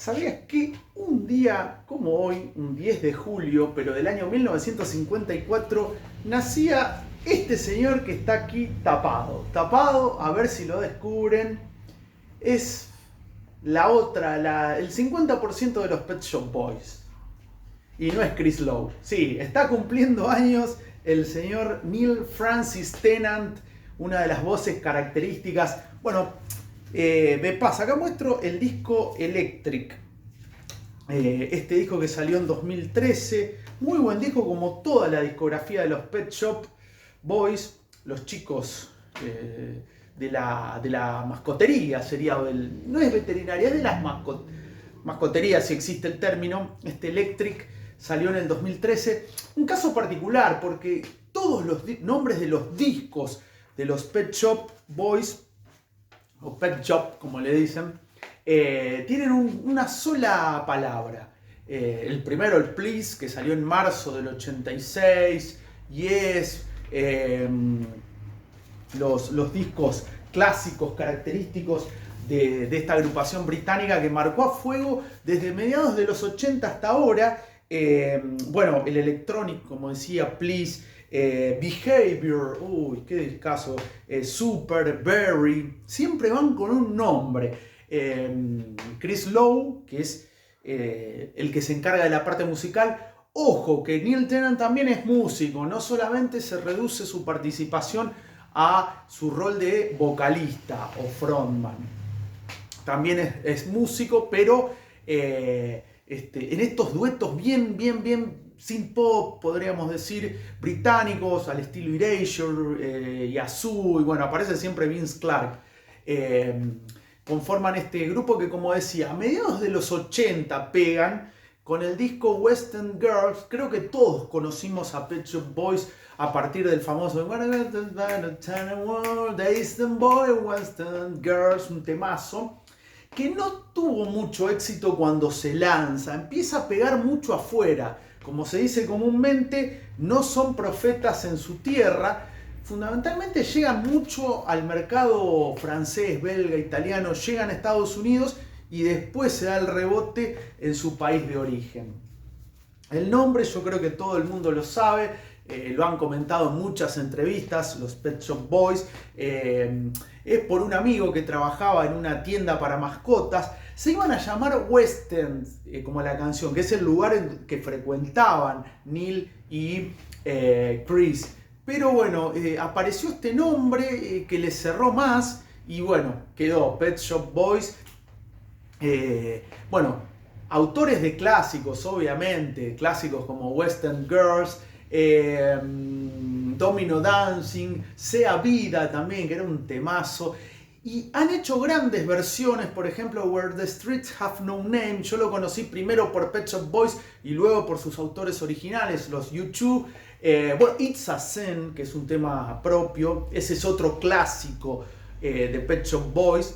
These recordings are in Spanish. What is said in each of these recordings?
¿Sabías que un día como hoy, un 10 de julio, pero del año 1954, nacía este señor que está aquí tapado? Tapado, a ver si lo descubren. Es el 50% de los Pet Shop Boys. Y no es Chris Lowe. Sí, está cumpliendo años el señor Neil Francis Tennant, una de las voces características. Bueno, me pasa, acá muestro el disco Electric. Este disco que salió en 2013. Muy buen disco, como toda la discografía de los Pet Shop Boys. Los chicos de la mascotería, no es veterinaria, es de las mascoterías, si existe el término. Este Electric salió en el 2013. Un caso particular, porque todos los nombres de los discos de los Pet Shop Boys, o Pet Shop como le dicen, tienen una sola palabra. El primero, el Please, que salió en marzo del 86. Yes, los discos clásicos característicos de esta agrupación británica que marcó a fuego desde mediados de los 80 hasta ahora. Bueno, el Electronic, como decía, Please, Behavior, uy, qué discazo, Super, Berry, siempre van con un nombre. Chris Lowe, que es el que se encarga de la parte musical. Ojo, que Neil Tennant también es músico, no solamente se reduce su participación a su rol de vocalista o frontman. También es músico, pero en estos duetos bien synth pop, podríamos decir, británicos, al estilo Erasure, Yazoo, y bueno, aparece siempre Vince Clarke. Conforman este grupo que, como decía, a mediados de los 80 pegan con el disco Western Girls. Creo que todos conocimos a Pet Shop Boys a partir del famoso Eastern Boy, Western Girls, un temazo que no tuvo mucho éxito cuando se lanza, empieza a pegar mucho afuera. Como se dice comúnmente, no son profetas en su tierra. Fundamentalmente llegan mucho al mercado francés, belga, italiano, llegan a Estados Unidos y después se da el rebote en su país de origen. El nombre yo creo que todo el mundo lo sabe, lo han comentado en muchas entrevistas, los Pet Shop Boys. Es por un amigo que trabajaba en una tienda para mascotas. Se iban a llamar Westerns, como la canción, que es el lugar en que frecuentaban Neil y Chris. Pero bueno, apareció este nombre que les cerró más y bueno, quedó Pet Shop Boys. Bueno, autores de clásicos, obviamente, clásicos como Western Girls, Domino Dancing, Sea Vida también, que era un temazo. Y han hecho grandes versiones, por ejemplo, Where the Streets Have No Name. Yo lo conocí primero por Pet Shop Boys y luego por sus autores originales, los U2. Bueno, It's a Sin, que es un tema propio. Ese es otro clásico de Pet Shop Boys.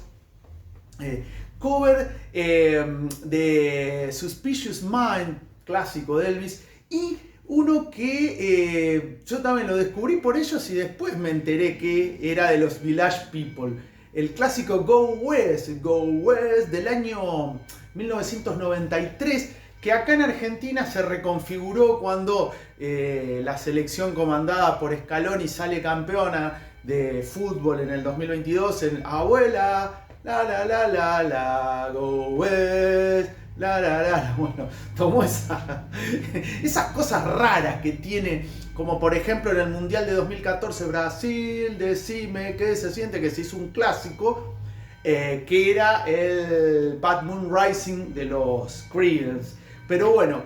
Cover de Suspicious Mind, clásico de Elvis. Y uno que yo también lo descubrí por ellos y después me enteré que era de los Village People. El clásico Go West del año 1993, que acá en Argentina se reconfiguró cuando la selección comandada por Scaloni sale campeona de fútbol en el 2022 en Abuela, Go West, Bueno, tomó esas cosas raras que tiene, como por ejemplo en el Mundial de 2014 Brasil, decime qué se siente, que se hizo un clásico, que era el Bad Moon Rising de los Creedence. Pero bueno,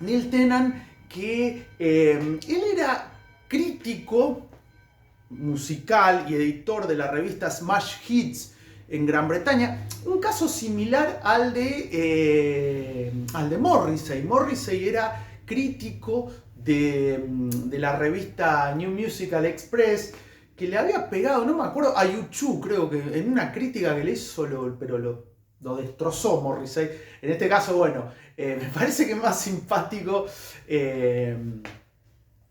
Neil Tennant, que él era crítico musical y editor de la revista Smash Hits en Gran Bretaña, un caso similar al de Morrissey. Morrissey era crítico de la revista New Musical Express, que le había pegado, no me acuerdo, a U2, creo que en una crítica que le hizo, pero lo destrozó Morrissey. En este caso, bueno, me parece que es más simpático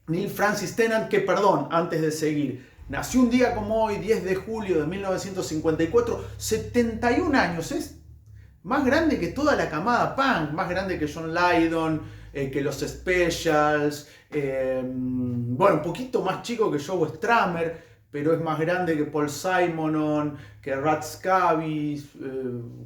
Neil Francis Tennant, que, perdón, antes de seguir, nació un día como hoy, 10 de julio de 1954, 71 años, es más grande que toda la camada punk, más grande que John Lydon, que los Specials, bueno, un poquito más chico que Joe Strummer, pero es más grande que Paul Simonon, que Rat Scabies,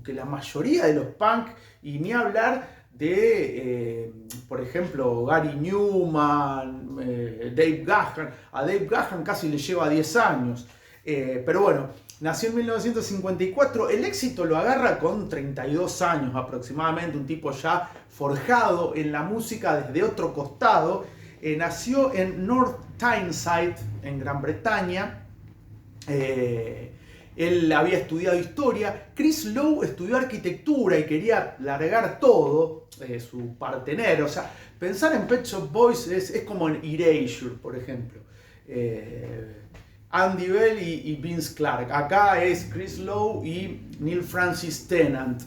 que la mayoría de los punk, y ni hablar de, por ejemplo, Gary Newman, Dave Gahan. A Dave Gahan casi le lleva 10 años. Pero bueno, nació en 1954, el éxito lo agarra con 32 años aproximadamente, un tipo ya forjado en la música desde otro costado. Nació en North Tyneside, en Gran Bretaña. Él había estudiado historia. Chris Lowe estudió arquitectura y quería largar todo, su partener. O sea, pensar en Pet Shop Boys es como en Erasure, por ejemplo. Andy Bell y Vince Clarke. Acá es Chris Lowe y Neil Francis Tennant.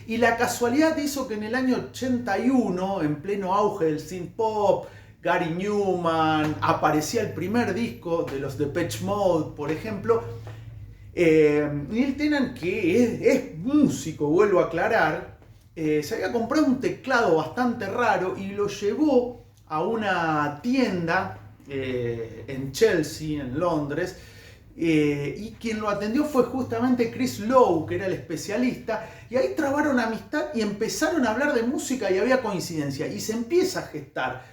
Y la casualidad hizo que en el año 81, en pleno auge del synth pop, Gary Newman, aparecía el primer disco de los Depeche Mode, por ejemplo. Neil Tennant, que es músico, vuelvo a aclarar, se había comprado un teclado bastante raro y lo llevó a una tienda en Chelsea, en Londres, y quien lo atendió fue justamente Chris Lowe, que era el especialista, y ahí trabaron amistad y empezaron a hablar de música y había coincidencia, y se empieza a gestar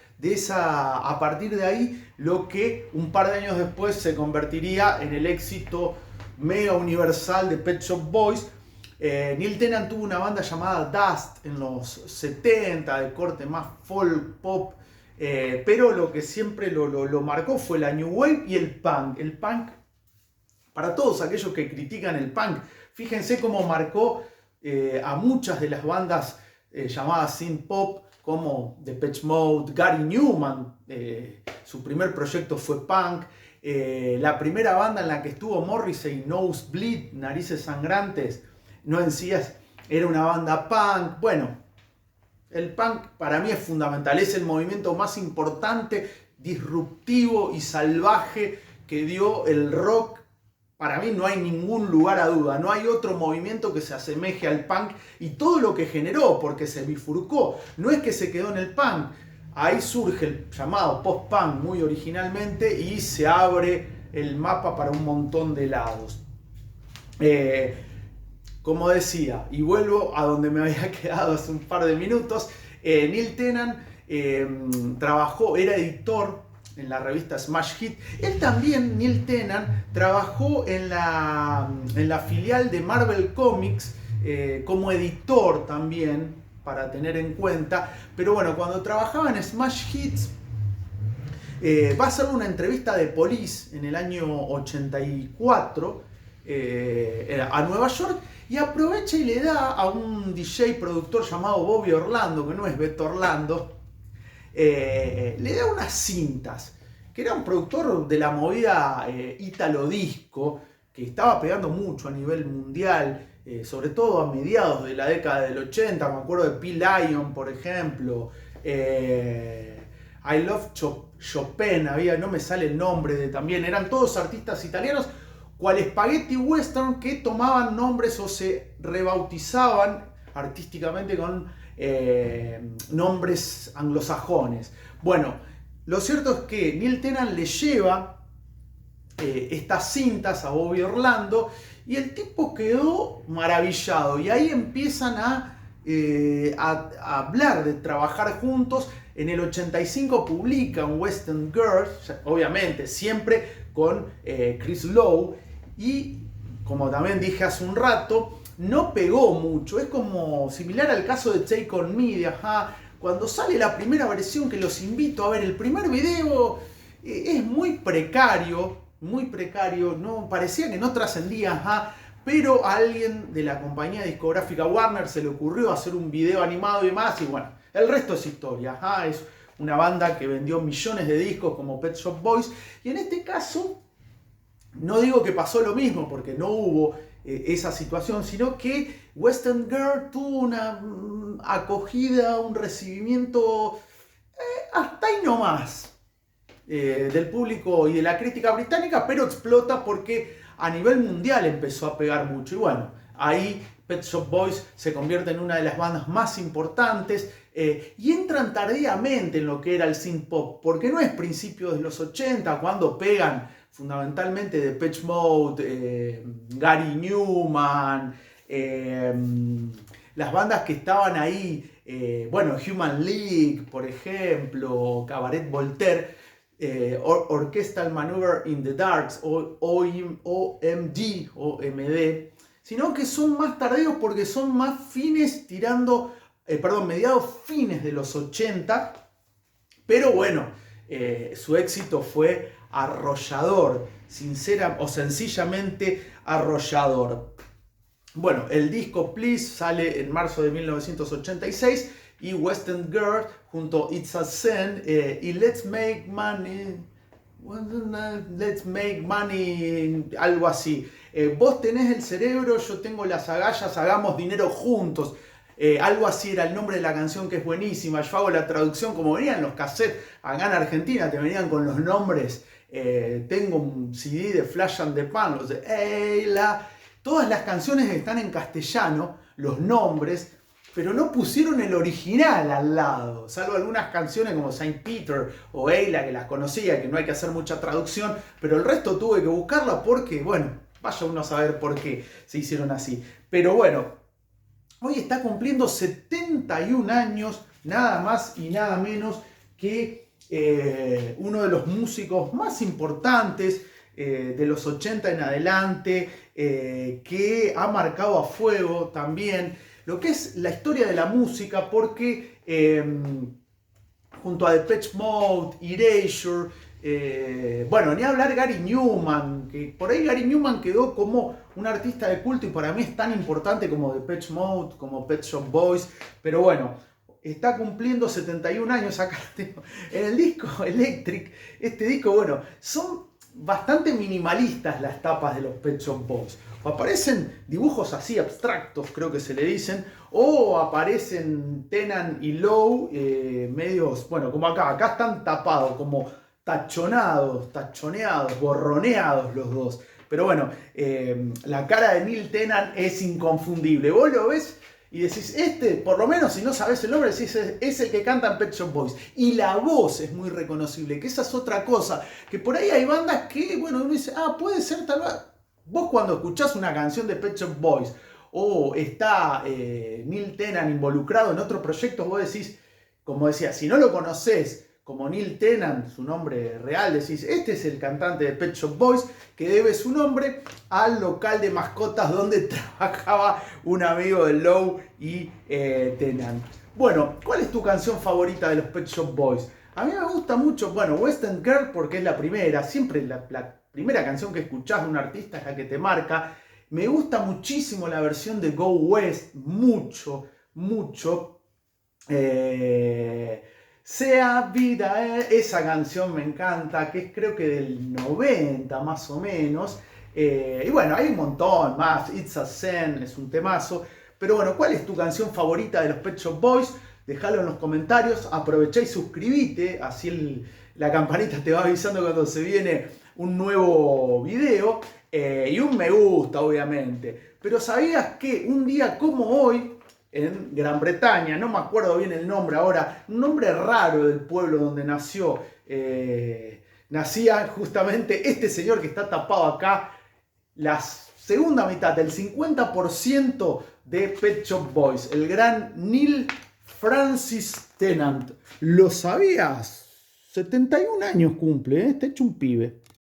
a partir de ahí lo que un par de años después se convertiría en el éxito mega universal de Pet Shop Boys. Neil Tennant tuvo una banda llamada Dust en los 70, de corte más folk pop, pero lo que siempre lo marcó fue la New Wave y el punk. El punk, para todos aquellos que critican el punk, fíjense cómo marcó a muchas de las bandas llamadas synth pop, como Depeche Mode. Gary Newman, su primer proyecto fue punk. La primera banda en la que estuvo Morrissey, Nosebleed, Narices Sangrantes, No Encías, era una banda punk. Bueno, el punk para mí es fundamental, es el movimiento más importante, disruptivo y salvaje que dio el rock. Para mí no hay ningún lugar a duda, no hay otro movimiento que se asemeje al punk y todo lo que generó, porque se bifurcó, no es que se quedó en el punk, ahí surge el llamado post-punk muy originalmente y se abre el mapa para un montón de lados. Como decía, y vuelvo a donde me había quedado hace un par de minutos, Neil Tennant trabajó, era editor en la revista Smash Hit. Él también, Neil Tennant, trabajó en la filial de Marvel Comics como editor también, para tener en cuenta. Pero bueno, cuando trabajaba en Smash Hits, va a hacer una entrevista de Police en el año 84 a Nueva York, y aprovecha y le da a un DJ productor llamado Bobby Orlando, que no es Beto Orlando, le da unas cintas, que era un productor de la movida ítalo disco, que estaba pegando mucho a nivel mundial, sobre todo a mediados de la década del 80, me acuerdo de P. Lion, por ejemplo, I Love Chopin, no me sale el nombre también, eran todos artistas italianos, cual Spaghetti Western, que tomaban nombres o se rebautizaban artísticamente con nombres anglosajones. Bueno, lo cierto es que Neil Tennant le lleva estas cintas a Bobby Orlando y el tipo quedó maravillado, y ahí empiezan a hablar de trabajar juntos. En el 85 publican Western Girls, obviamente siempre con Chris Lowe, y como también dije hace un rato, no pegó mucho. Es como similar al caso de Take On Me, cuando sale la primera versión, que los invito a ver, el primer video es muy precario, no parecía que no trascendía, pero a alguien de la compañía discográfica Warner se le ocurrió hacer un video animado y más, y bueno, el resto es historia. Es una banda que vendió millones de discos como Pet Shop Boys, y en este caso no digo que pasó lo mismo, porque no hubo esa situación, sino que Western Girl tuvo una acogida, un recibimiento hasta ahí nomás del público y de la crítica británica, pero explota porque a nivel mundial empezó a pegar mucho. Y bueno, ahí Pet Shop Boys se convierte en una de las bandas más importantes y entran tardíamente en lo que era el synth pop, porque no es principios de los 80 cuando pegan fundamentalmente Depeche Mode, Gary Newman, las bandas que estaban ahí, bueno, Human League, por ejemplo, Cabaret Voltaire, Orchestral Maneuver in the Darks, OMD, sino que son más tardíos porque son más fines tirando, mediados fines de los 80, pero bueno, su éxito fue arrollador, sencillamente arrollador. Bueno, el disco Please sale en marzo de 1986 y West End Girl junto a It's a Sin y Let's Make Money, algo así. Vos tenés el cerebro, yo tengo las agallas, hagamos dinero juntos. Algo así era el nombre de la canción, que es buenísima. Yo hago la traducción como venían los cassettes acá en Argentina, te venían con los nombres. Tengo un CD de Flash and the Pan, los de Eyla. Todas las canciones están en castellano, los nombres, pero no pusieron el original al lado, salvo algunas canciones como Saint Peter o Eyla, que las conocía, que no hay que hacer mucha traducción, pero el resto tuve que buscarla porque, bueno, vaya uno a saber por qué se hicieron así. Pero bueno, hoy está cumpliendo 71 años, nada más y nada menos que uno de los músicos más importantes de los 80 en adelante, que ha marcado a fuego también lo que es la historia de la música, porque junto a Depeche Mode, Erasure, bueno, ni hablar Gary Newman, que por ahí Gary Newman quedó como un artista de culto y para mí es tan importante como Depeche Mode, como Pet Shop Boys, pero bueno, está cumpliendo 71 años, acá tengo en el disco Electric. Este disco, bueno, son bastante minimalistas las tapas de los Pet Shop Boys. O aparecen dibujos así abstractos, creo que se le dicen, o aparecen Tennant y Lowe medios, bueno, como acá están tapados, como tachoneados, borroneados los dos. Pero bueno, la cara de Neil Tennant es inconfundible. Vos lo ves y decís, por lo menos si no sabes el nombre, decís, es el que canta en Pet Shop Boys. Y la voz es muy reconocible, que esa es otra cosa. Que por ahí hay bandas que, bueno, uno dice, puede ser tal vez. Vos cuando escuchás una canción de Pet Shop Boys o está Neil Tennant involucrado en otro proyecto, vos decís, como decía, si no lo conocés como Neil Tennant, su nombre real, decís, este es el cantante de Pet Shop Boys, que debe su nombre al local de mascotas donde trabajaba un amigo de Lowe y Tennant. Bueno, ¿cuál es tu canción favorita de los Pet Shop Boys? A mí me gusta mucho, bueno, West End Girl, porque es la primera, siempre la primera canción que escuchás de un artista es la que te marca. Me gusta muchísimo la versión de Go West, mucho. Sea vida, esa canción me encanta, que es creo que del 90 más o menos. Y bueno, hay un montón más. It's a Sin es un temazo. Pero bueno, ¿cuál es tu canción favorita de los Pet Shop Boys? Dejalo en los comentarios. Aprovechá y suscríbete, así la campanita te va avisando cuando se viene un nuevo video. Y un me gusta, obviamente. Pero ¿sabías que un día como hoy, en Gran Bretaña, no me acuerdo bien el nombre ahora, un nombre raro del pueblo donde nació, nacía justamente este señor que está tapado acá, la segunda mitad, el 50% de Pet Shop Boys, el gran Neil Francis Tennant. ¿Lo sabías? 71 años cumple, está hecho un pibe.